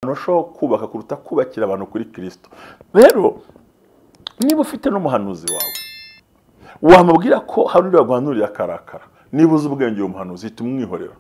urushaho kubaka kuruta kubakira abantu kuri Kristo. Rero niba ufite n'umuhanuzi wawe wamubwira ko hari undi waguhanurira karakara, niba uzi ubwenge uwo muhanuzi tumwihorera.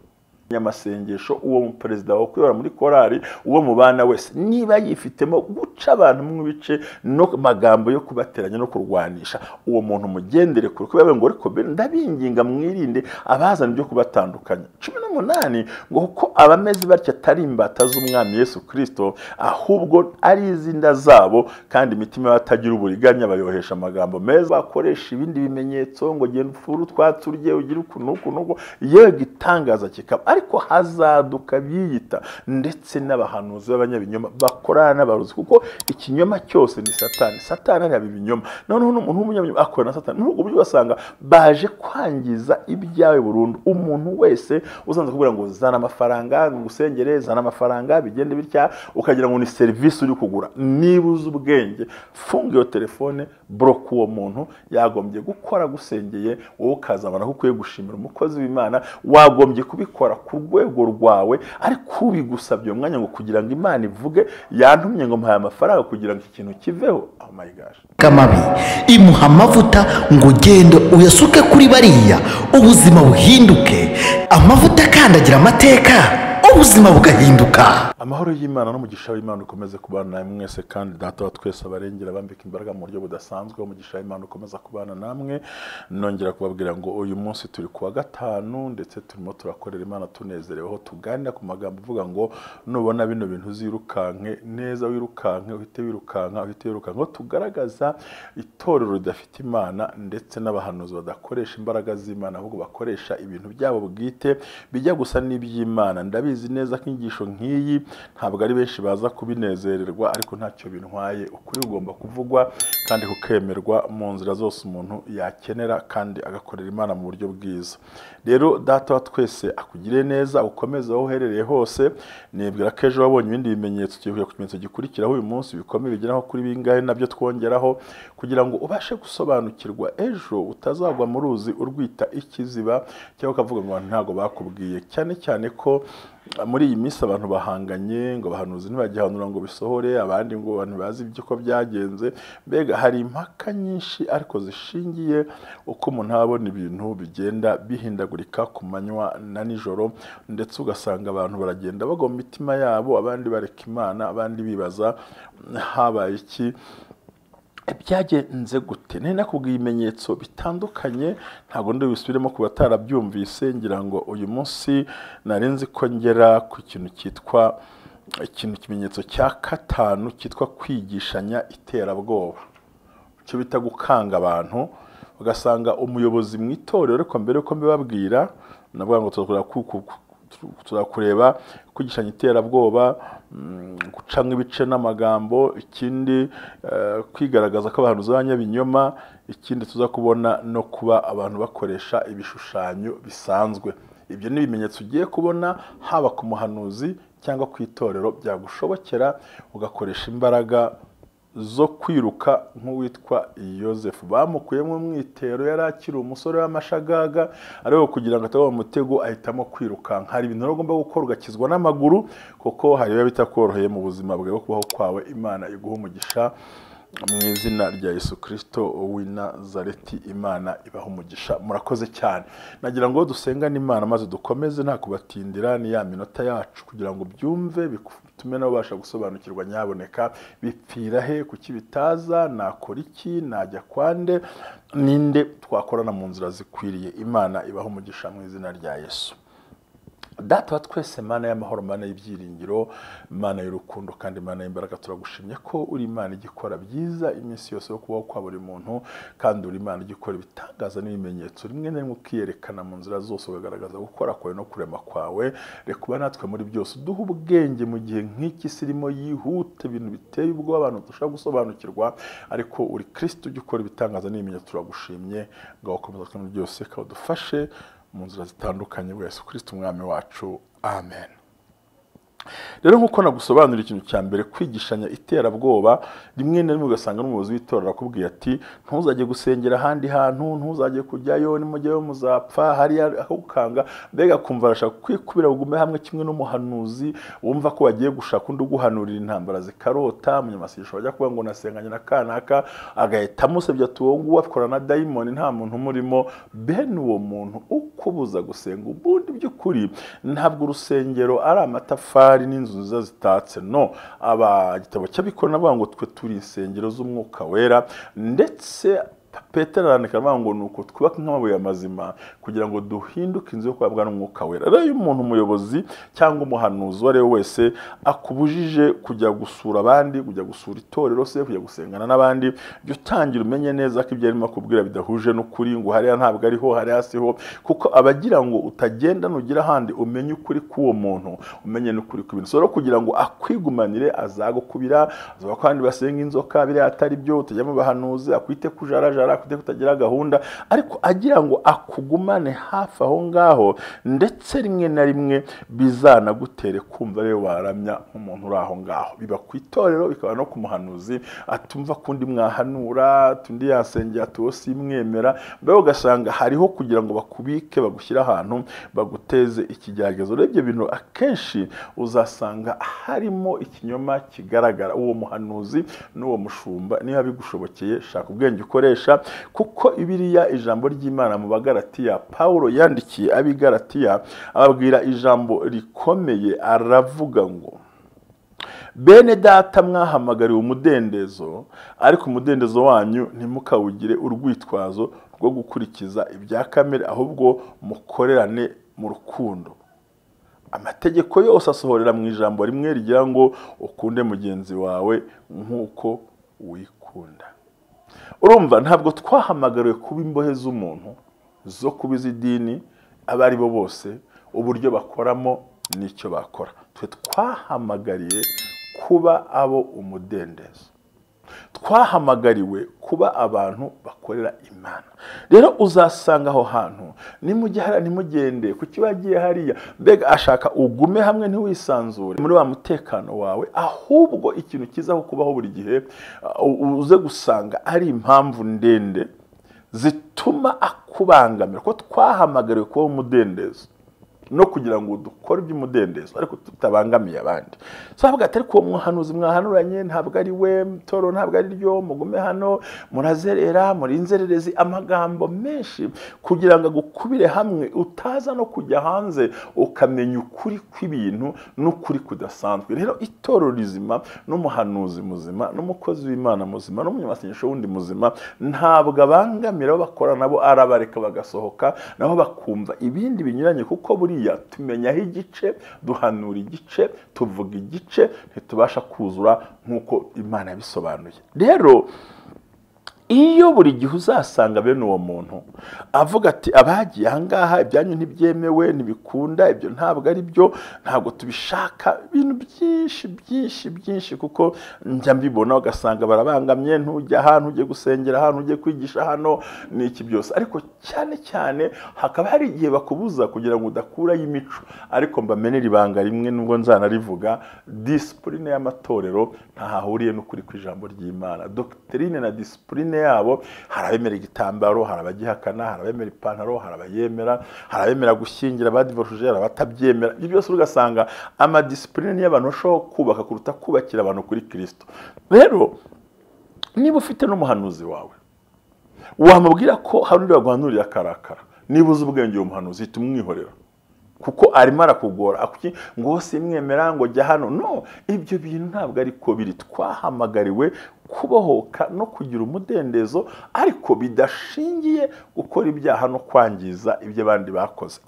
Nyamasengesho uwo perezida wo kuyora muri korari uwo mubana wese niba yifitemo guca abantu mu bice no magambo yo kubateranya no kurwanisha, uwo muntu mugendere kuri kubabe ngo ariko ndabinginga mwirinde abazana byo kubatandukanya. 18 ngo kuko abameze batya atari imbata z'umwami Yesu Kristo, ahubwo ari izinda zabo, kandi imitima batagira uburiganya bayohesha amagambo meza, bakoresha ibindi bimenyetso ngo genda ufuru twaturye ugira ukunuko yewe gitangaza kikaba. Ariko hazaduka biyita ndetse n'abahanuzi b'abanyabinyoma bakorana n'abaruzi, kuko ikinyoma cyose ni Satani. Satani ari abibinyoma. Noneho n'umuntu w'umunyabinyoma akora na Satani. N'ubwo buryo basanga baje kwangiza ibyawe burundu. Umuntu wese uzanze kubura ngo zana amafaranga ngusengere, zana amafaranga bigende bitya, ukagira ngo ni service uri kugura. Nibuze ubwenge, funga iyo telefone, block uwo muntu. Yagombye gukora gusengeye, wowe ukazabana kuko gushimira umukozi w'Imana, wagombye kubikora ku rwego rwawe, ariko ubigusabye umwanya ngo kugira ngo Imana ivuge yantumye ngo mpaye amafaranga kugira ngo ikintu kiveho. Oh my gosh, kamabi imuha amavuta ngo gende uyasuke kuri bariya, ubuzima buhinduke. Amavuta kandagira amateka, ubuzima bugahinduka. Amahoro y'Imana n'umugisha w'Imana ukomeze kubana namwe mwese, kandi data wa twese abarengera bambika imbaraga mu buryo budasanzwe. Umugisha w'Imana ukomeza kubana namwe. Nongera kubabwira ngo uyu munsi turi kuwa gatanu, ndetse turimo turakorera Imana tunezereweho, tuganira ku magambo uvuga ngo nubona bino bintu uzirukanke neza, wirukanke uhite wirukanka. Tugaragaza itorero ridafite Imana ndetse n'abahanuzi badakoresha imbaraga z'Imana, ahubwo bakoresha ibintu byabo bwite bijya gusa n'iby'Imana. Ndabizi neza ko inyigisho nk'iyi ntabwo ari benshi baza kubinezererwa, ariko ntacyo bintwaye. Ukuri ugomba kuvugwa kandi kukemerwa mu nzira zose umuntu yakenera, kandi agakorera Imana mu buryo bwiza. Rero data wa twese akugire neza, ukomeze aho uherereye hose. Nibwira ko ejo wabonye ibindi bimenyetso, tugiye ku kimenyetso gikurikiraho uyu munsi bikomeye bigeraho kuri bingahe nabyo twongeraho, kugira ngo ubashe gusobanukirwa ejo utazagwa mu ruzi urwita ikiziba, cyangwa ukavuga ngo ntago bakubwiye. Cyane cyane ko muri iyi minsi abantu bahanganye ngo bahanuzi ntibagihanura ngo bisohore, abandi ngo abantu bazi ibyuko byagenze. Mbega hari impaka nyinshi ariko zishingiye uko umuntu abona ibintu bigenda bihindagurika ku manywa na nijoro, ndetse ugasanga abantu baragenda bagoma imitima yabo, abandi bareka Imana, abandi bibaza habaye iki, byagenze gute. Nari nakubwiye ibimenyetso bitandukanye, ntabwo ndabisubiremo ku batarabyumvise. Ngira ngo uyu munsi narinzi ko ngera ku kintu cyitwa ikimenyetso cya gatanu cyitwa kwigishanya iterabwoba, cyo bita gukanga abantu. Ugasanga umuyobozi mu itorero, ariko mbere yuko mbibabwira navuga ngo turakureba kwigishanya iterabwoba, gucanga ibice n'amagambo, ikindi kwigaragaza ko abahanuzi b'abanyabinyoma, ikindi tuza kubona no kuba abantu bakoresha ibishushanyo bisanzwe. Ibyo ni ibimenyetso ugiye kubona haba ku muhanuzi cyangwa ku itorero, byagushobokera ugakoresha imbaraga zo kwiruka nk'uwitwa Yosefu. Bamukuyemo mwitero, yari akiri umusore w'amashagaga, ariko kugira ngo ataba mu mutego ahitamo kwirukanka. Hari ibintu ugomba gukora ugakizwa n'amaguru, kuko hari biba bitakoroheye mu buzima bwawe kubaho kwawe. Imana iguhe umugisha mu izina rya Yesu Kristo w'i Nazareti. Imana ibaho umugisha. Murakoze cyane. Nagira ngo dusengane Imana maze dukomeze nta kubatindira, ni ya minota yacu kugira ngo byumve bitume nabo basha gusobanukirwa nyaboneka bipfira he, kuki bitaza, nakora iki, najya kwande, ninde twakorana mu nzira zikwiriye. Imana ibaho umugisha mu izina rya Yesu. Data wa twese, Mana y'amahoro, Mana y'ibyiringiro, Mana y'urukundo kandi Mana y'imbaraga, turagushimye ko uri Imana igikora byiza iminsi yose yo kubaho kwa buri muntu, kandi uri Imana igikora ibitangaza n'ibimenyetso rimwe na rimwe ukiyerekana mu nzira zose, ukagaragaza gukora kwawe no kurema kwawe. Reka kuba natwe muri byose duha ubwenge mu gihe nk'iki sirimo yihuta, ibintu biteye ubwoba abantu dushaka gusobanukirwa, ariko uri Kristo ugikora ibitangaza n'ibimenyetso. Turagushimye ngo ukomeze kandi byose kadufashe mu nzira zitandukanye, Yesu Kristo umwami wacu. Amen. rero nkuko nagusobanurira ikintu cya mbere kwigishanya iterabwoba rimwe na rimwe ugasanga n'umuyobozi w'itorero akubwiye ati ntuzajye gusengera ahandi hantu ntuzajye kujyayo nimujyayo muzapfa hariya akugukanga mbega kumva arashaka kwikubira ugume hamwe kimwe n'umuhanuzi wumva ko bagiye gushaka undi uguhanurira intambara zikarota umunyamasengesho bajya kuvuga ngo nasenganye na kanaka agahita amusebya ati wowe nguwo akora na dayimoni nta muntu umurimo bene uwo muntu ukubuza gusenga ubundi by'ukuri ntabwo urusengero ari amatafari n'inzu nziza zitatse no igitabo cy'abikora navuga ngo twe turi insengero z'umwuka wera ndetse Petero arandika ngo nuko twubaka nk'amabuye y'amazima kugira ngo duhinduke inzu yo kwabwa n'umwuka wera. Rero iyo umuntu umuyobozi cyangwa umuhanuzi wari wese akubujije kujya gusura abandi, kujya gusura itorero se, kujya gusengana n'abandi, byo utangira umenye neza ko ibyo arimo kubwira bidahuje n'ukuri, ngo hariya ntabwo ariho, hari hasiho, kuko abagira ngo utagenda nugira handi umenye ukuri k'uwo muntu, umenye n'ukuri kw'ibintu. So kugira ngo akwigumanire azagukubira, azavuga ko kandi basenga inzoka biri atari byo, utajya mu bahanuzi, akwite kujarajara, akwite kutagira gahunda, ariko agira ngo akugumane hafi aho ngaho, ndetse rimwe na rimwe bizanagutere kumva rero waramya nk'umuntu uri aho ngaho. Biba ku itorero, bikaba no ku muhanuzi, atumva kundi mwahanura, tundi yasengera tuwose imwemera, mbere ugasanga hariho kugira ngo bakubike, bagushyira ahantu, baguteze ikigeragezo. Rero ibyo bintu akenshi uzasanga harimo ikinyoma kigaragara. Uwo muhanuzi n'uwo mushumba niba bigushobokeye, shaka ubwenge ukoresha, kuko Bibiliya ijambo ry'Imana mu Bagalatiya, Paulo yandikiye abigalatiya ababwira ijambo rikomeye, aravuga ngo bene data mwahamagariwe umudendezo, ariko umudendezo wanyu ntimukawugire urwitwazo rwo gukurikiza ibya kamere, ahubwo mukorerane mu rukundo. Amategeko yose asohorera mu ijambo rimwe rigira ngo ukunde mugenzi wawe nk'uko wikunda. Urumva, ntabwo twahamagariwe kuba imbohe z'umuntu, zo kubiza idini abo ari bo bose, uburyo bakoramo n'icyo bakora. Twe twahamagariye kuba abo umudendezo, twahamagariwe kuba abantu bakorera Imana. Rero uzasanga aho hantu nimujya nimugende kuki bagiye hariya, mbega ashaka ugume hamwe ntiwisanzure muri wa mutekano wawe, ahubwo ikintu kizaho kubaho buri gihe uze gusanga ari impamvu ndende zituma akubangamira, ko twahamagariwe kuba umudendezo no kugira ngo dukore iby'umudendezo ariko tutabangamiye abandi. Savuga ati ariko muhanuzi mwahanuranye ntabwo ari we, toro ntabwo ari ryo, mugume hano murazerera muri inzererezi, amagambo menshi kugira ngo agukubire hamwe, utaza no kujya hanze ukamenya ukuri kw'ibintu n'ukuri kudasanzwe. Rero itoro rizima n'umuhanuzi muzima n'umukozi w'Imana muzima n'umunyamasengesho wundi muzima ntabwo abangamira bakora, nabo arabareka bagasohoka naho bakumva ibindi binyuranye, kuko buri tumenyaho igice, duhanura igice, tuvuga igice, ntitubasha kuzura nk'uko Imana yabisobanuye. Rero iyo buri gihe uzasanga bene uwo muntu avuga ati abagiye ahangaha ibyanyu ntibyemewe, ntibikunda, ibyo ntabwo ari byo, ntabwo tubishaka, ibintu byinshi kuko njya mbibona, ugasanga barabangamye, ntujya ahantu ugiye gusengera, ahantu ugiye kwigisha hano n'iki byose. Ariko cyane hakaba hari igihe bakubuza kugira ngo udakurayo imico. Ariko mbamenera ibanga rimwe, nubwo nzanarivuga, disipurine y'amatorero ntahahuriye n'ukuri kw'ijambo ry'Imana. Doctrine na disipurine yabo, hari abemera igitambaro, hari abagihakana, hari abemera ipantaro, hari abayemera, hari abemera gushyingira, abadivoruje, hari abatabyemera. Ibyo byose ugasanga amadisipurine y'abantu bashobora kubaka kuruta kubakira abantu kuri Kristo. Rero niba ufite n'umuhanuzi wawe, wamubwira ko hari undi waguhanurira akarakara, niba uzi ubwenge uwo muhanuzi uhita umwihorera, kuko arimo arakugora ngo simwemera ngo jya hano. No, ibyo bintu ntabwo ariko biri. Twahamagariwe kubohoka no kugira umudendezo, ariko bidashingiye gukora ibyaha no kwangiza ibyo abandi bakoze.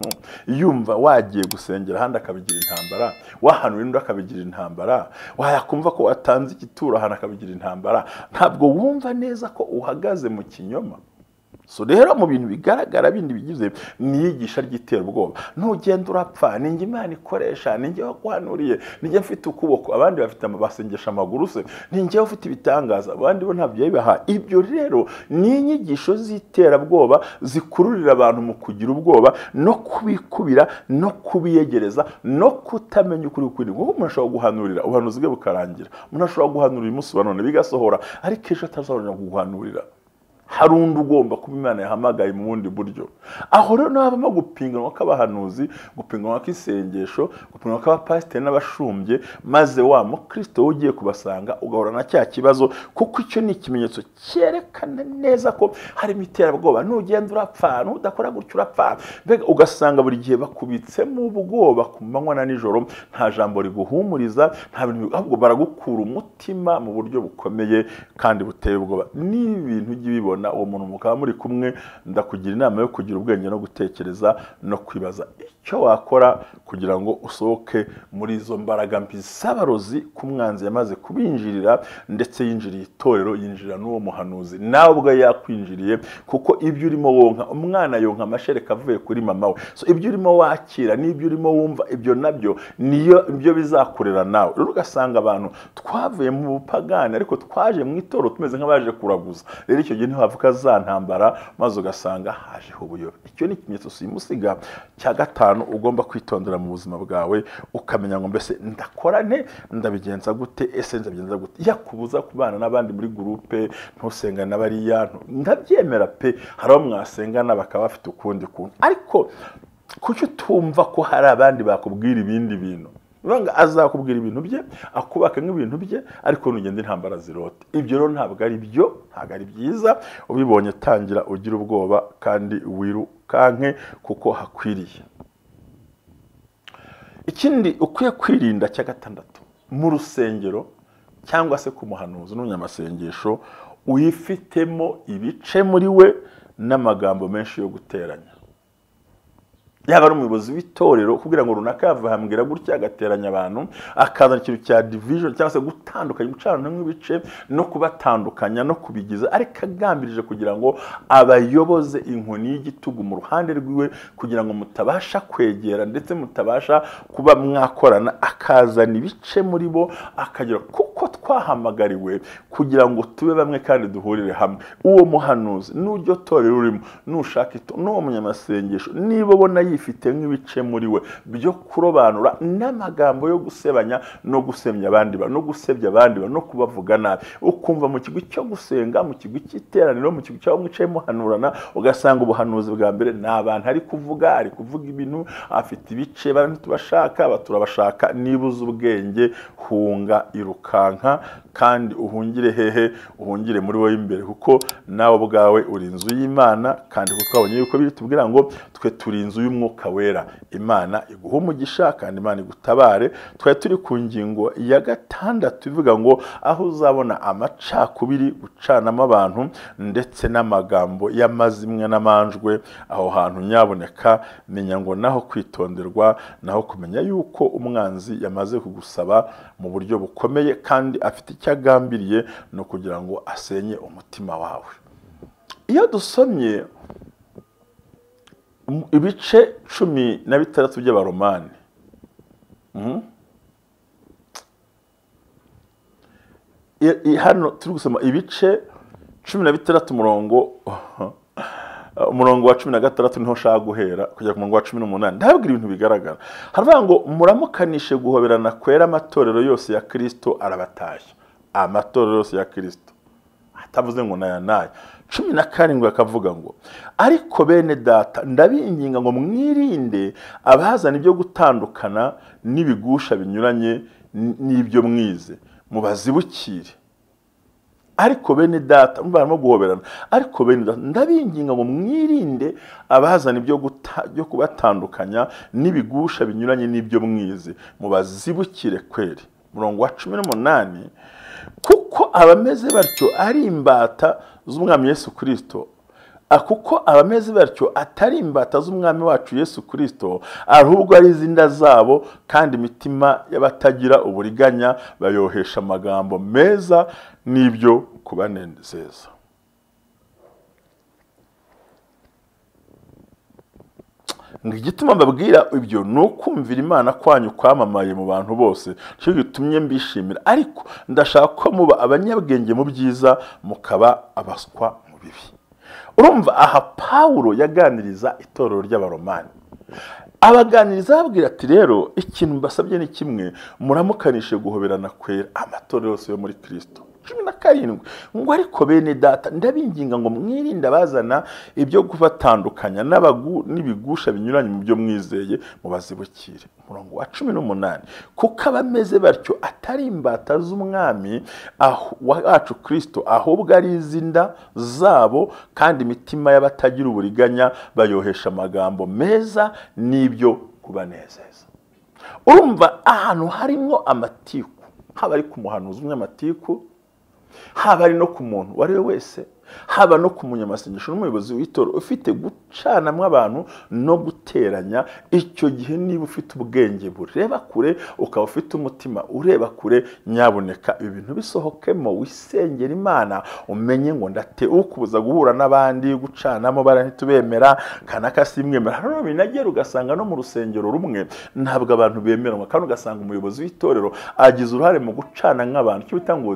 Yumva wagiye gusengera ahandi akabigira intambara, wahanura undi akabigira intambara, wayakumva ko watanze igituro ahantu akabigira intambara, ntabwo wumva neza ko uhagaze mu kinyoma. So rero mu bintu bigaragara bindi bigize niyigisha ryitera ubwoba, ntugenda urapfa, ninjye Imana ikoresha, ninjye wakwanuriye, ninjye mfite ukuboko, abandi bafite basengesha amaguru se, ninjye ufite ibitangaza, abandi bo ntabyo bibaha. Ibyo rero ni inyigisho ziterabwoba zikururira abantu mu kugira ubwoba no kubikubira no kubiyegereza no kutamenya ukuri kuri. Kuko umuntu ashobora guhanurira ubuhanuzi bwe bukarangira, umuntu ashobora guhanurira umunsi wa none bigasohora, ariko ejo atazabona kuguhanurira. Hari undi ugomba kuba Imana yahamagaye mu bundi buryo. Aho rero nabamo gupinganwa kw'abahanuzi, gupinganwa kw'isengesho, gupinganwa kw'abapasiteri n'abashumbye, maze wa mukristo ugiye kubasanga ugahura na cya kibazo, kuko icyo ni ikimenyetso cyerekana neza ko harimo iterabwoba. Nugenda urapfa, nudakora gutyo urapfa. Mbega ugasanga buri gihe bakubitsemo ubwoba ku manywa na nijoro, nta jambo riguhumuriza, nta bintu, ahubwo baragukura umutima mu buryo bukomeye kandi buteye ubwoba. Ni ibintu by'ibibona uwo muntu mukaba muri kumwe, ndakugira inama yo kugira ubwenge no gutekereza no kwibaza icyo wakora kugira ngo usohoke muri izo mbaraga mbi z'abarozi kumwanzi yamaze kubinjirira, ndetse yinjiriye itorero, yinjira n'uwo muhanuzi, nawe ubwo yakwinjiriye. Kuko ibyo urimo wonka, umwana yonka amashereka avuye kuri mama we. So ibyo urimo wakira n'ibyo urimo wumva, ibyo nabyo nibyo bizakurera nawe. Rero ugasanga abantu twavuye mu bupagani ariko twaje mu itorero tumeze nk'abaje kuraguza. Rero icyo gihe havuka za ntambara, maze ugasanga hajeho ubuyobe. Icyo ni ikimenyetso simusiga cya gatanu ugomba kwitondera mu buzima bwawe, ukamenya ngo mbese ndakora nte, ndabigenza gute, ese nzabigenza gute. Yakubuza kubana n'abandi muri groupe, ntusengane n'abariya, ndabyemera pe, hari abo mwasengana bakaba bafite ukundi kuntu, ariko kuki utumva ko hari abandi bakubwira ibindi bintu? Banga azakubwira ibintu bye, akubaka nk'ibintu bye, ariko nugenda intambara zirote. Ibyo rero ntabwo ari byo, ntabwo ari byiza. Ubibonye tangira ugira ubwoba kandi wirukanke kuko hakwiriye. Ikindi ukwiye kwirinda cya gatandatu, mu rusengero cyangwa se ku muhanuzi n'umunyamasengesho, uyifitemo ibice muri we n'amagambo menshi yo guteranya. Yaba ari umuyobozi w'itorero kugira ngo runaka yavahambira gutya agateranya abantu, akazana ikintu cya division cyangwa se gutandukanya, gucana nk'ibice no kubatandukanya no kubigiza, ariko agambirije kugira ngo abayoboze inkoni y'igitugu mu ruhande rwiwe, kugira ngo mutabasha kwegera ndetse mutabasha kuba mwakorana. Akazana ibice muri bo akagira, kuko twahamagariwe kugira ngo tube bamwe kandi duhurire hamwe. Uwo muhanuzi n'uryo torero urimo, nushaka n'uwo munyamasengesho, niba ubona yifite nk'ibice muri we byo kurobanura n'amagambo yo gusebanya no gusemya abandi ba no gusebya abandi ba no kubavuga nabi, ukumva mu kigo cyo gusenga, mu kigo cy'iteraniro, mu kigo cyaho mwicaye muhanurana, ugasanga ubuhanuzi bwa mbere n'abantu ari kuvuga ibintu, afite ibice abantu tubashaka, baturabashaka. Nibuze ubwenge, hunga, irukanka, kandi uhungire hehe? Uhungire muri wowe imbere, kuko nawe ubwawe uri inzu y'Imana, kandi kuko twabonye yuko biri tubwira ngo twe turi inzu y'Umwuka Wera. Imana iguhe umugisha kandi Imana igutabare. Twari turi ku ngingo ya gatandatu ivuga ngo aho uzabona amacakubiri, gucanamo abantu ndetse n'amagambo y'amazimwe n'amanjwe, aho hantu nyaboneka menya ngo naho kwitonderwa, naho kumenya yuko umwanzi yamaze kugusaba mu buryo bukomeye, kandi afite icyo agambiriye no kugira ngo asenye umutima wawe. Iyo dusomye ibice 16 by'Abaromani, hano turi gusoma ibice 16 umurongo wa 16 niho shaka guhera kujya ku murongo wa 18. Ndabwira ibintu bigaragara. Haravuga ngo muramukanishe guhoberana kwera amatorero yose ya Kristo arabatashya. Amatorero yose ya Kristo, atavuze ngo naya. 17 akavuga ngo ariko bene data ndabinginga ngo mwirinde abazana ibyo gutandukana n'ibigusha binyuranye n'ibyo mwize, mubazibukire. Ariko bene data, barimo guhoberana, ariko bene data ndabinginga ngo mwirinde abazana ibyo kubatandukanya n'ibigusha binyuranye n'ibyo mwize, mubazibukire kweri. Murongo wa 18, kuko abameze batyo ari imbata z'umwami Yesu Kristo, kuko abameze batyo atari imbata z'umwami wacu Yesu Kristo, ahubwo ari izinda zabo, kandi imitima y'abatagira uburiganya bayohesha amagambo meza n'ibyo kubanezeza. ngo igituma mbabwira ibyo ni ukumvira Imana kwanyu kwamamaye mu bantu bose, cyo gitumye mbishimira. Ariko ndashaka ko muba abanyabwenge mu byiza, mukaba abaswa mu bibi. Urumva aha Pawulo yaganiriza itorero ry'Abaromani, abaganiriza babwira ati rero ikintu mbasabye ni kimwe, muramukanishe guhoberana kwera amatorero yose yo muri Kristo. 17 ngo ariko bene data ndabinginga ngo mwirinde abazana ibyo kubatandukanya n'ibigusha binyuranye mu byo mwizeye, mubazibukire. Umurongo wa 18 kuko abameze batyo atari imbata z'umwami wacu Kristo, ahubwo ari izinda zabo, kandi imitima y'abatagira uburiganya bayohesha amagambo meza n'ibyo kubanezeza. Urumva ahantu harimo amatiku, haba ari ku muhanuzi w'umunyamatiku, haba ari no ku muntu wari wese, haba no ku munyamasengesho n'umuyobozi w'itorero ufite gucanamwe abantu no guteranya. Icyo gihe niba ufite ubwenge bureba kure, ukaba ufite umutima ureba kure, nyaboneka ibi bintu bisohokemo, wisengera Imana, umenye ngo ndate ukubuza guhura n'abandi, gucanamo barantubemera kanaka simwemera. Hano binagera ugasanga no mu rusengero rumwe ntabwo abantu bemeranwa, kandi ugasanga umuyobozi w'itorero agize uruhare mu gucana nk'abantu, cyo bita ngo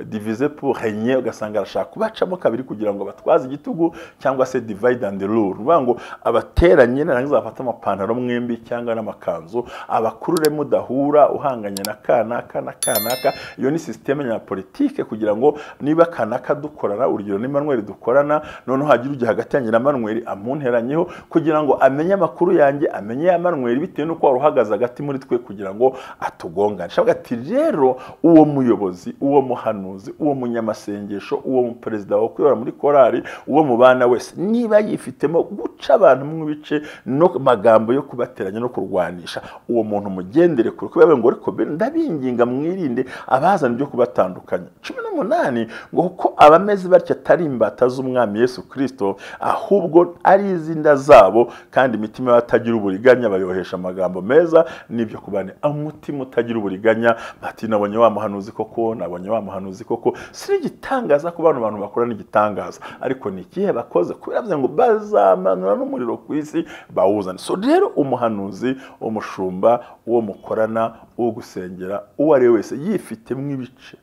diviser pour régner. Ugasanga arashaka kubacamo kabiri kugira ngo batwaze igitugu, cyangwa se divide and rule, uvuga ngo abateranye narangiza bafata amapantaro mwembi cyangwa n'amakanzu, abakurure mudahura, uhanganye na kanaka na kanaka. Iyo ni systeme ya politike, kugira ngo niba kanaka dukorana, urugero ni Manuel dukorana, none hagira ujye hagati yanjye na Manuel amunteranyeho, kugira ngo amenye amakuru yanjye, amenye ya Manuel, bitewe nuko waruhagaze hagati muri twe, kugira ngo atugongane. Shavuga ati rero uwo muyobozi, uwo muhanuzi, uwo munyamasengesho, uwo perezida wo kuyobora muri korari, uwo mubana wese, niba yifitemo guca abantu mu bice no magambo yo kubateranya no kurwanisha, uwo muntu mugendere kure, kubera ngo ariko ndabinginga mwirinde abazana byo kubatandukanya. 18 ngo kuko abameze batyo atari imbata z'umwami Yesu Kristo, ahubwo ari izinda zabo, kandi imitima y'abatagira uburiganya bayohesha amagambo meza n'ibyo kubane. Umutima utagira uburiganya, bati nabonye wa muhanuzi koko, nabonye wa muhanuzi koko. Si igitangaza ku bantu bakora n'igitangaza, ariko ni ikihe bakoze? Kubera ngo bazamanura n'umuriro ku isi bawuzana. So rero umuhanuzi, umushumba, uwo mukorana, uwo gusengera, uwo ari wese yifitemo ibice,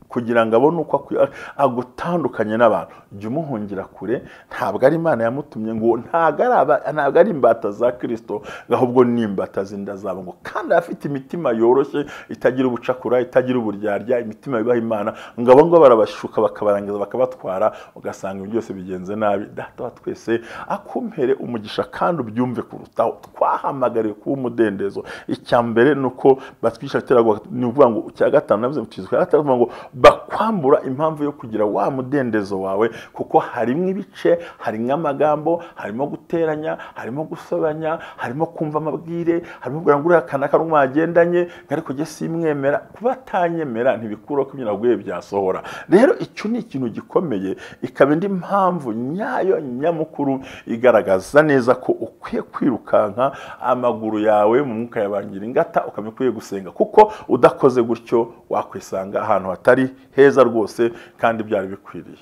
kugira ngo abone uko agutandukanye n'abantu, jya umuhungira kure. Ntabwo ari Imana yamutumye, ngo ntabwo ari imbata za Kristo, ahubwo ni imbata zinda zabo, ngo kandi afite imitima yoroshye, itagira ubucakura, itagira uburyarya, imitima yubaha Imana. ngo abo ngo barabashuka bakabarangiza bakabatwara, ugasanga ibyo byose bigenze nabi. Data wa twese akumpere umugisha kandi ubyumve kurutaho. Twahamagariye kuba umudendezo. Icyambere nuko batwisha teragwa, ni ukuvuga ngo cya gatanu navuze mutizwe atavuga ngo bakwambura impamvu yo kugira wa mudendezo wawe, kuko harimo ibice, harimo amagambo, harimo guteranya, harimo gusobanya, harimo kumva amabwire, harimo kugira ngo kanaka rumwagendanye, ariko je simwemera. Kuba tanyemera ntibikuro ko ibintu byasohora. Rero icyo ni ikintu gikomeye, ikaba indi mpamvu nyayo nyamukuru igaragaza neza ko ukwiye kwirukanka amaguru yawe mu mwuka yabangira ingata, ukamikwiye gusenga, kuko udakoze gutyo wakwisanga ahantu hatari heza rwose, kandi byari bikwiriye.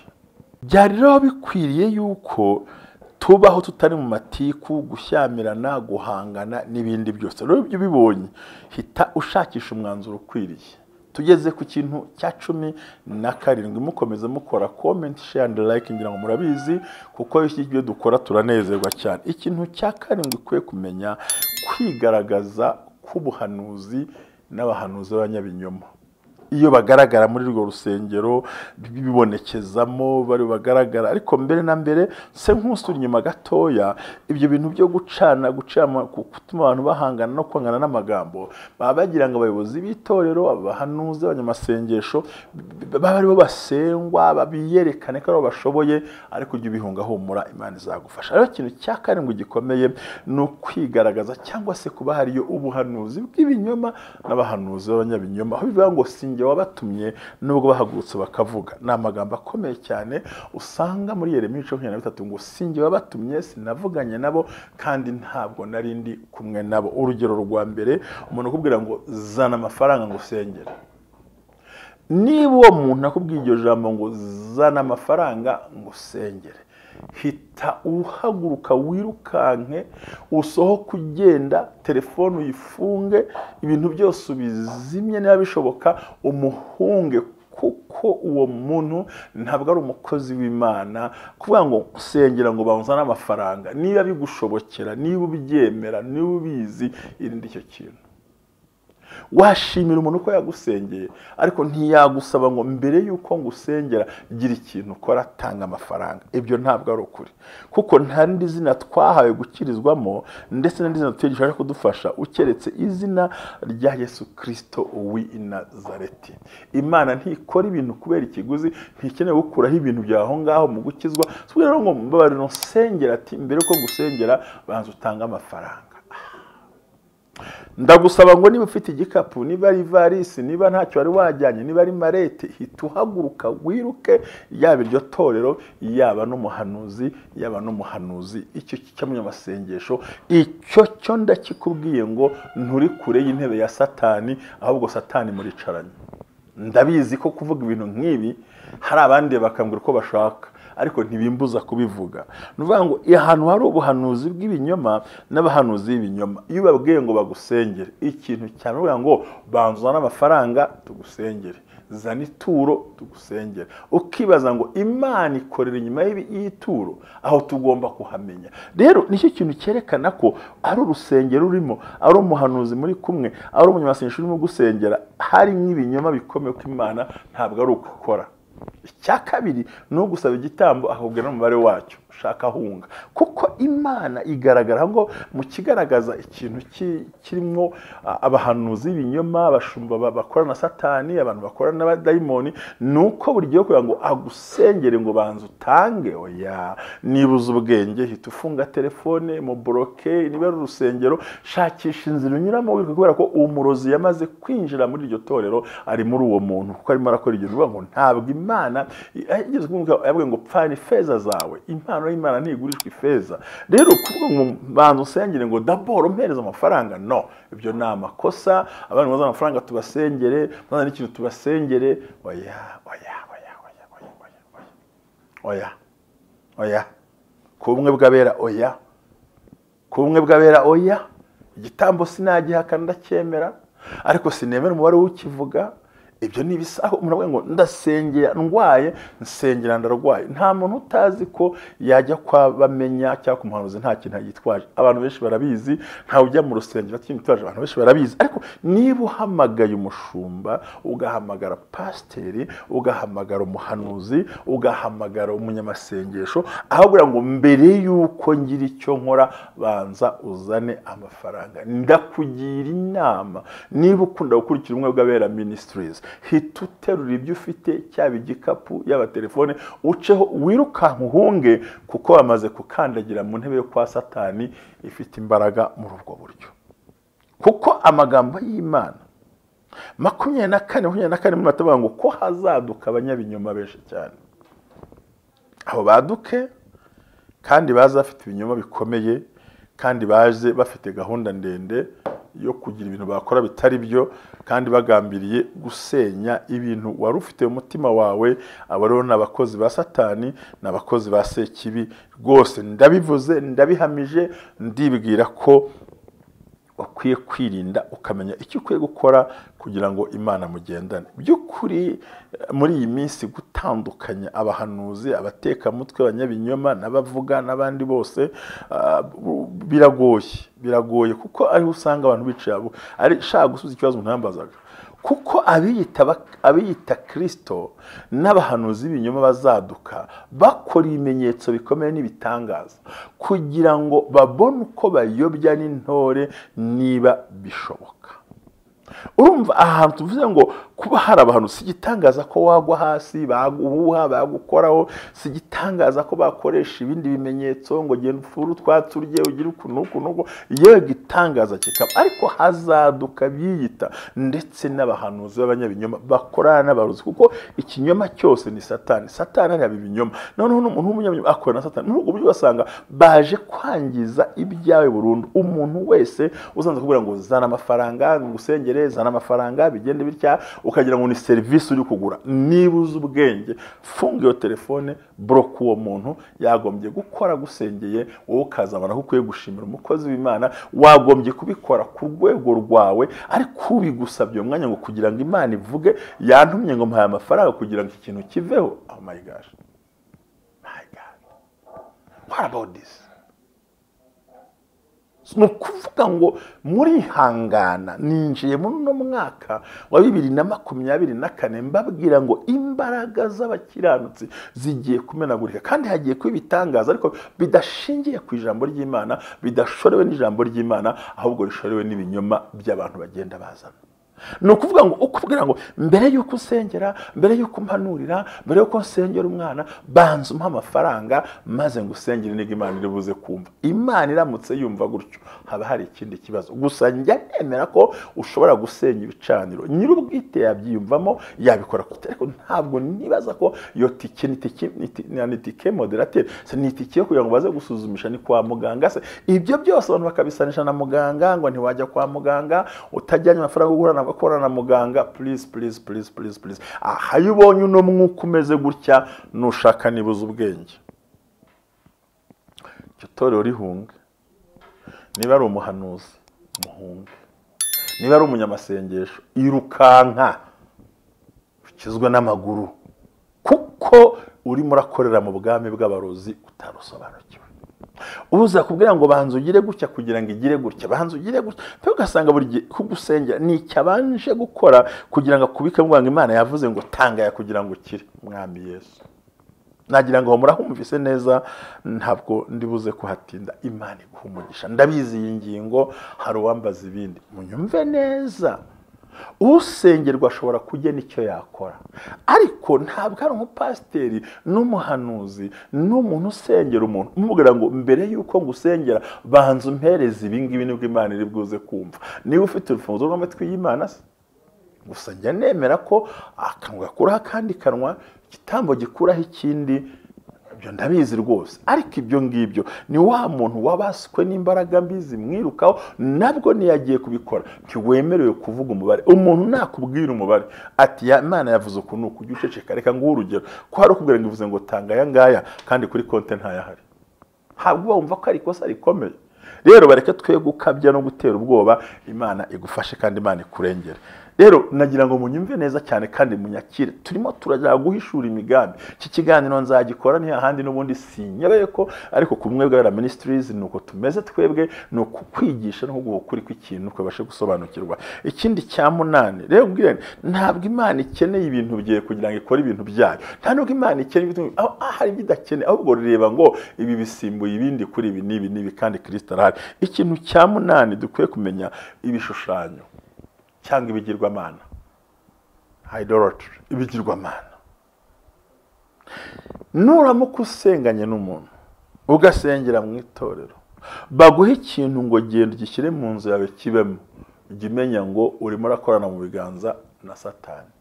Byari rero bikwiriye yuko tubaho tutari mu matiku, gushyamirana, guhangana n'ibindi byose. Rero ibyo bibonye, hita ushakisha umwanzuro ukwiriye. Tugeze ku kintu cya 17, mukomeza mukora comment, share and like, ngira ngo murabizi, kuko ibyo dukora turanezerwa cyane. Ikintu cya 7 ukwiye kumenya, kwigaragaza k'ubuhanuzi n'abahanuzi b'abanyabinyoma. Iyo bagaragara muri rwo rusengero, bibonekezamo bari bagaragara, ariko mbere na mbere se nk'usura inyuma gatoya, ibyo bintu byo gucana gutuma abantu bahangana no kwangana n'amagambo, baba bagira ngo abayobozi b'itorero, abahanuzi, abanyamasengesho baba aribo basengwa, babiyerekane ko bashoboye, ariko ujye ubihunga humura, Imana izagufasha. Rero ikintu cya 7 gikomeye ni ukwigaragaza, cyangwa se kuba hariyo ubuhanuzi bw'ibinyoma n'abahanuzi b'abanyabinyoma, aho bivuga ngo wabatumye nubwo bahagurutse bakavuga. Ni amagambo akomeye cyane usanga muri Yeremiya 23 ngo sinjye wabatumye, sinavuganye nabo, kandi ntabwo narindi kumwe nabo. Urugero rwa mbere, umuntu akubwira ngo zana amafaranga ngo usengere. Niba uwo muntu akubwiye iryo jambo ngo zana amafaranga ngo usengere, hita uhaguruka wirukanke usohoke ugenda, telefone uyifunge, ibintu byose ubizimye niba bishoboka, umuhunge, kuko uwo muntu ntabwo ari umukozi w'Imana kuvuga ngo usengera ngo banzana amafaranga. Niba bigushobokera, niba ubyemera, niba ubizi, irinde icyo kintu. Washimira umuntu ko yagusengeye, ariko ntiyagusaba ngo mbere yuko ngusengera gira ikintu ukora, tanga amafaranga. Ibyo ntabwo ari ukuri, kuko nta rindi zina twahawe gukirizwamo ndetse n'indi zina tugiye kudufasha ukeretse izina rya Yesu Kristo w'i Nazareti. Imana ntikora ibintu kubera ikiguzi, ntikeneye gukuraho ibintu byaho ngaho mu gukizwa. So rero ngo mbabarira nsengera, ati mbere ko gusengera banza utanga amafaranga. Ndagusaba ngo niba ufite igikapu, niba ari varisi, niba ntacyo wari wajyanye, niba ari marete, hita uhaguruka wiruke, yaba iryo torero, yaba n'umuhanuzi, icyo cy'umunyamasengesho. Icyo cyo ndakikubwiye ngo nturi kure y'intebe ya Satani, ahubwo Satani muricaranye. Ndabizi ko kuvuga ibintu nk'ibi hari abandi bakambwira uko bashaka, ariko ntibimbuza kubivuga. Nuvuga ngo ahantu hari ubuhanuzi bw'ibinyoma n'abahanuzi b'ibinyoma, iyo babwiye ngo bagusengere, ikintu cyane uvuga ngo banzana amafaranga tugusengere, zana ituro tugusengere, ukibaza ngo Imana ikorera inyuma y'ituro, aho tugomba kuhamenya. Rero nicyo kintu cyerekana ko ari urusengero urimo, ari umuhanuzi muri kumwe, ari umunyamasengesho urimo gusengera, hari nk'ibinyoma bikomeye ko Imana ntabwo ari ukukora. Icya kabiri ni ugusaba igitambo akubwira n'umubare wacyo ushaka hunga, kuko Imana igaragara ngo mu kigaragaza ikintu kirimo abahanuzi b'ibinyoma, abashumba bakorana na Satani, abantu bakorana n'abadayimoni, nuko buri gihe kugira ngo agusengere ngo banza utange. Oya, nibuza ubwenge, hita ufunga telefone, mu bloke, niba ari urusengero, shakisha inzira unyuramo wiruka, kubera ko umurozi yamaze kwinjira muri iryo torero, ari muri uwo muntu, kuko arimo arakora ibintu uvuga ngo ntabwo Imana yageze yavuga ngo pfana ifeza zawe. Impano y'Imana ntigurishwa ifeza. Rero kuvuga ngo banza usengere ngo daboro mpereza amafaranga, no, ibyo ni amakosa. Abantu bazana amafaranga tubasengere, bazana n'ikintu tubasengere. Oya, kubumwe bw'abera, oya, kubumwe bw'abera, oya. Igitambo sinagihakana ndacyemera, ariko sinemera umubare w'ukivuga. Ibyo ni ibisaho. Umuntu ngo ndasengera ndwaye, nsengera ndarwaye. Nta muntu utazi ko yajya kwa Bamenya cyangwa kumuhanuzi nta kintu yitwaje. Abantu benshi barabizi, ntawe ujya mu rusengero cy'imitaje, abantu benshi barabizi. Ariko niba uhamagaye umushumba, ugahamagara pasiteri, ugahamagara umuhanuzi, ugahamagara umunyamasengesho, ahubwo ngo mbere yuko ngira icyo nkora banza uzane amafaranga. Ndakugira inama, niba ukunda gukurikira umwe bw'abera ministries, hita uterura ibyo ufite, cyaba igikapu, yaba telefone, uceho wirukanka uhunge, kuko wamaze kukandagira mu ntebe yo kwa Satani ifite imbaraga muri ubwo buryo. Kuko amagambo y'Imana 24 mu matavuga ngo ko hazaduka abanyabinyoma benshi cyane. Abo baduke kandi bazafite ibinyoma bikomeye, kandi baje bafite gahunda ndende yo kugira ibintu bakora bitari byo, kandi bagambiriye gusenya ibintu wari ufite mu mutima wawe. Abo rero n'abakozi ba Satani, n'abakozi ba Sekibi rwose. Ndabivuze, ndabihamije, ndibwira ko ukwiye kwirinda, ukamenya icyo ukwiye gukora kugira ngo Imana mugendane. By'ukuri muri iyi minsi gutandukanya abahanuzi, abatekamutwe, abanyabinyoma n'abavuga n'abandi bose biragoye, kuko ari usanga abantu bicaye ari shaka gusubiza ikibazo ntambazaga. Kuko abiyita Kristo n'abahanuzi b'ibinyoma bazaduka bakora ibimenyetso bikomeye n'ibitangaza kugira ngo babone uko bayobya n'intore niba bishoboka. Urumva ahantu tuvuze ngo kuba hari abantu, si gitangaza ko wagwa hasi baguhuha bagukoraho, si gitangaza ko bakoresha ibindi bimenyetso ngo genda ufuru twaturye ugire ukunuko, yewe gitangaza kikaba. Ariko hazaduka biyita ndetse n'abahanuzi b'abanyabinyoma bakorana n'abaruzi, kuko ikinyoma cyose ni Satani. Satani ari ibinyoma. Noneho n'umuntu w'umunyabinyoma akora na Satani. N'ubwo buryo basanga baje kwangiza ibyawe burundu. Umuntu wese uzanze kubwira ngo zana amafaranga ngusengere, zana amafaranga bigende bitya, ukagira ngo ni serivisi uri kugura. Niba uzi ubwenge, funga iyo telefone, block uwo muntu. Yagombye gukora gusengeye, wowe ukazabona ko ukwiye gushimira umukozi w'Imana. Wagombye kubikora ku rwego rwawe, ariko ubigusabye umwanya ngo kugira ngo Imana ivuge yantumye ngo mpaye amafaranga kugira ngo ikintu kiveho. Oh my gosh, my God, what about this? No kuvuga ngo muri hangana ninjiye muri no mwaka wa 2024 mbabwira ngo imbaraga z'abakiranutsi zigiye kumenagurika, kandi hagiye kwibitangaza ariko bidashingiye ku ijambo ry'Imana, bidashorewe n'ijambo ry'Imana, ahubwo rishorewe n'ibinyoma by'abantu bagenda bazana. No kuvuga ngo ukubwira ngo mbere yuko usengera, mbere yuko mpanurira, mbere yuko nsengera umwana, banza umpa amafaranga maze ngo usengere niga Imana iribuze kumva. Imana iramutse yumva gutyo haba hari ikindi kibazo. Gusa njya nemera ko ushobora gusenya ibicaniro, nyir'ubwite yabyiyumvamo yabikora kute, ariko ntabwo nibaza ko yo tike ni tike moderateur, se ni tike kugira ngo baze gusuzumisha ni kwa muganga. Se ibyo byose abantu bakabisanisha na muganga, ngo ntiwajya kwa muganga utajyanye amafaranga ugura bakorana muganga. Please. Aha yubonye uno mwuka umeze gutya, nushaka nibuza ubwenge, cyo torero rihunge. Niba ari umuhanuzi, muhunge. Niba ari umunyamasengesho, irukanka ukizwe n'amaguru, kuko uri murakorera mu bwami bw'abarozi utarusobanukiwe. Uza kubwira ngo banza ugire gutya kugira ngo igire gutya, banza ugire gutya, pe ugasanga buri gihe kugusengera ni icyabanje gukora kugira ngo akubike ngo Imana yavuze ngo tangaya kugira ngo ukire. Mwami Yesu, nagira ngo murahumvise neza, ntabwo ndibuze kuhatinda. Imana iguhe umugisha. Ndabizi iyi ngingo hari uwambaza ibindi, munyumve neza. Usengerwa ashobora kugena icyo yakora, ariko ntabwo ari umupasiteri n'umuhanuzi n'umuntu usengera umuntu umubwira ngo mbere yuko ngusengera banza umpereze ibingibi nibwo Imana iri bwuze kumva. Niba ufite urufunguzo rw'amatwi y'Imana se, gusa njya nemera ko akanwa gakuraho akandi kanwa, igitambo gikuraho ikindi, ibyo ndabizi rwose. Ariko ibyo ngibyo ni wa muntu wabaswe n'imbaraga mbi zimwirukaho, nabwo niyagiye kubikora ntiwemerewe kuvuga umubare. Umuntu nakubwira umubare ati ya Imana yavuze ukuntu ukujya uceceka, reka nguhe urugero ko hari ukubwira ngo ivuze ngo tanga aya ngaya kandi kuri konte ntayahari, ntabwo wumva ko ari ikosa rikomeye. Rero bareke twe gukabya no gutera ubwoba. Imana igufashe kandi Imana ikurengere. Rero nagira ngo munyumve neza cyane kandi munyakire. Turimo turajya guhishura imigambi. Iki kiganiro nzagikora ni ahandi n'ubundi sinyabeye ko, ariko kumwe bwa ministries nuko tumeze twebwe, no kukwigisha no gukuri kw'ikintu kwabashe gusobanukirwa. Ikindi cya munane, rero ubwire ntabwo Imana ikeneye ibintu bigiye kugira ngo ikore ibintu byayo. Nta nubwo Imana ikeneye ibintu hari bidakeneye, ahubwo reba ngo ibi bisimbuye ibindi kuri ibi nibi kandi Kristo arahari. Ikintu cya munane dukwiye kumenya, ibishushanyo cyangwa ibigirwamana, idolatry, ibigirwamana. Nuramuka usenganye n'umuntu ugasengera mu itorero, baguha ikintu ngo genda ugishyire mu nzu yawe kibemo, ujye umenya ngo urimo urakorana mu biganza na Satani.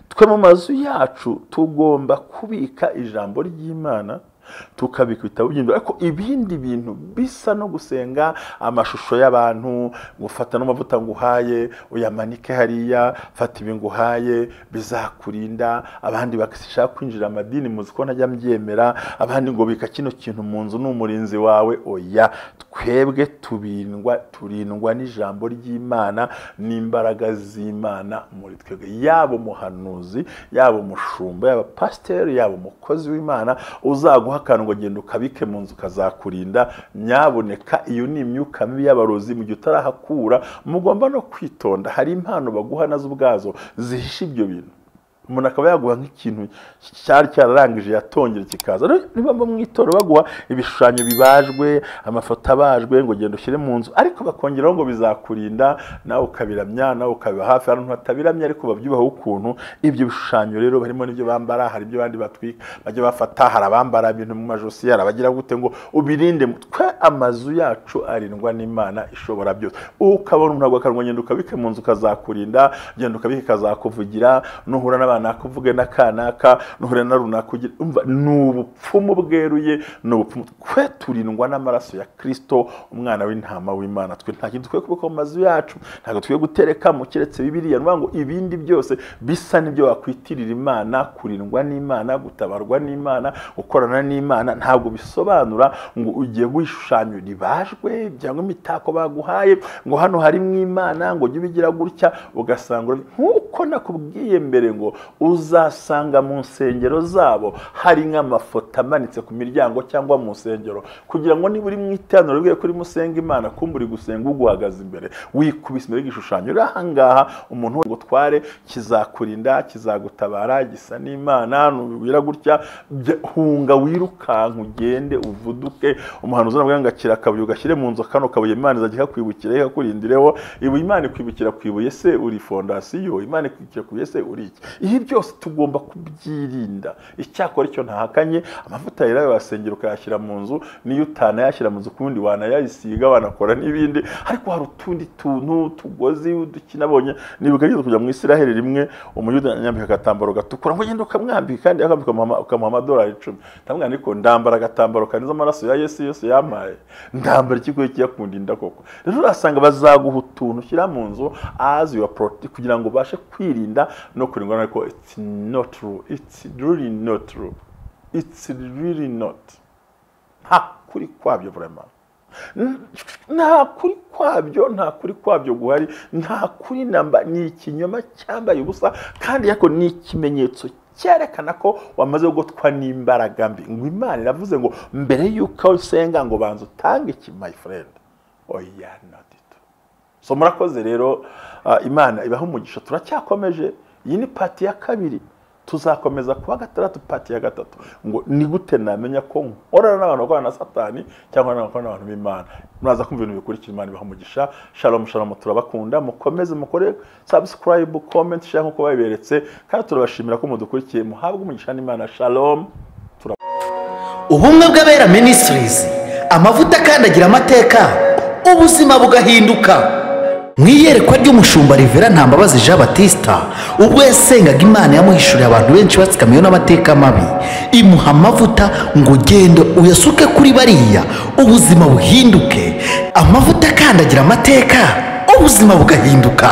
Twe mu mazu yacu tugomba kubika ijambo ry'Imana, tukabika ibitabo by'Imana, ariko ibindi bintu bisa no gusenga amashusho y'abantu, gufata n'amavuta nguhaye uyamanike hariya, fata ibi nguhaye bizakurinda. Abandi bakishaka kwinjira amadini, muzi ko ntajya mbyemera. Abandi ngo bika kino kintu mu nzu n'umurinzi wawe. Oya, twebwe turindwa n'ijambo ry'Imana n'imbaraga z'Imana muri twebwe. Yaba umuhanuzi, yaba umushumba, yaba pasiteri, yaba umukozi w'Imana, uzaguha akantu ngo genda ukabike mu nzu kazakurinda. Nyaboneka iyo ni imyuka mibi y'abarozi. Mu gihe utarahakura mugomba no kwitonda. Hari impano baguha nazo ubwazo zihisha ibyo bintu. Umuntu akaba yaguha nk'ikintu cyari cyararangije yatongera kikaza. Niba mu itorero baguha ibishushanyo bibajwe, amafoto abajwe ngo genda ushyire mu nzu, ariko bakongeraho ngo bizakurinda, nawe ukabiramya, nawe ukabiba hafi. Abantu batabiramya ariko babyubaho ukuntu. Ibyo bishushanyo rero barimo n'ibyo bambara, hari ibyo bandi batwika bajya bafata, hari abambara ibintu mu majosi, arabagira gute ngo ubirinde. Twe amazu yacu arindwa n'Imana ishobora byose. Ukabona umuntu agwakarwa, genda ukabike mu nzu kazakurinda, genda ukabike kazakuvugira. Nuhura n'abanaka uvuge na kanaka nuhure na runaka ugira umva n'ubupfumu bweruye n'ubupfumu twe turindwa n'amaraso ya Kristo umwana w'intama w'Imana twe nta kintu twe kubiko mu mazu yacu ntago twe gutereka mu kiretse Bibiliya ngo ibindi byose bisa n'ibyo wakwitirira Imana kurindwa n'Imana gutabarwa n'Imana gukorana n'Imana ntabwo bisobanura ngo ugiye guhishushanya ribajwe cyangwa imitako baguhaye ngo hano hari mw'Imana ngo jye bigira gutya ugasanga nkuko nakubwiye mbere ngo uzasanga mu nsengero zabo hari nk'amafoto amanitse ku miryango cyangwa mu nsengero kugira ngo niba uri mu iteraniro rwe kuri musenga Imana kumburi gusenga uguhagaze imbere wikubise imbere y'igishushanyo urahangaha umuntu ngo tware kizakurinda kizagutabara gisa n'Imana nubira gutya hunga wirukanka ugende uvuduke umuhanuzi navuga ngo akira kabiri ugashyire mu nzu kano kabuye Imana izajya kwibukira ikakurindireho ibu Imana kwibukira kwibuye se uri fondasiyo Imana kwibukira kubuye se uri iki ibi byose tugomba kubyirinda icyakora icyo ntahakanye amavuta yera wasengera ukayashyira mu nzu niyo utanayashyira mu nzu kundi wanayisiga wanakora n'ibindi ariko hari utundi tuntu tugozi udukinabonye nibugageze kujya mu Isiraheli rimwe umuyuda nyambika agatambaro gatukura ngo genda ukamwambika kandi ukamuha amadolari 10 ndamwana ariko ndambara agatambaro kaniza amaraso ya Yesu yamaye ndambara ikiko kiyakundinda koko rero urasanga bazaguha utuntu ushyira mu nzu as your protect kugira ngo bashe kwirinda no kurindwa ariko it's not true it's really not true it's really not kuri kwabyo vraiment nta kuri kwabyo guhari nta kuri namba ni ikinyoma cyambaye ubusa kandi yako ni ikimenyetso cyerekana ko wamaze gutwa n'imbaraga mbi ngo Imana iravuze ngo mbere yuko usenga ngo banza utange iki my friend oya not it so murakoze rero Imana ibaho umugisha turacyakomeje iyi ni pati ya kabiri tuzakomeza kuwa gatandatu pati ya gatatu ngo ni gute namenya ko nkorana n'abantu bakora na Satani cyangwa n'abantu b'Imana muraza kumva ibintu bikurikira Imana ibaho umugisha shalom turabakunda mukomeze mukore subscribe comment share nkuko babiberetse kandi turabashimira ko mudukurikiye muhabwe umugisha n'Imana shalom ubumwe bw'abera ministries amavuta kandagira amateka ubuzima bugahinduka mwiyerekwa ry'umushumba Rivera Ntambabazi Jean Baptiste ubwo yasengaga Imana yamuhishuriye abantu benshi batsikamiye n'amateka mabi imuha amavuta ngo gende uyasuke kuri bariya ubuzima buhinduke amavuta kandagira amateka ubuzima bugahinduka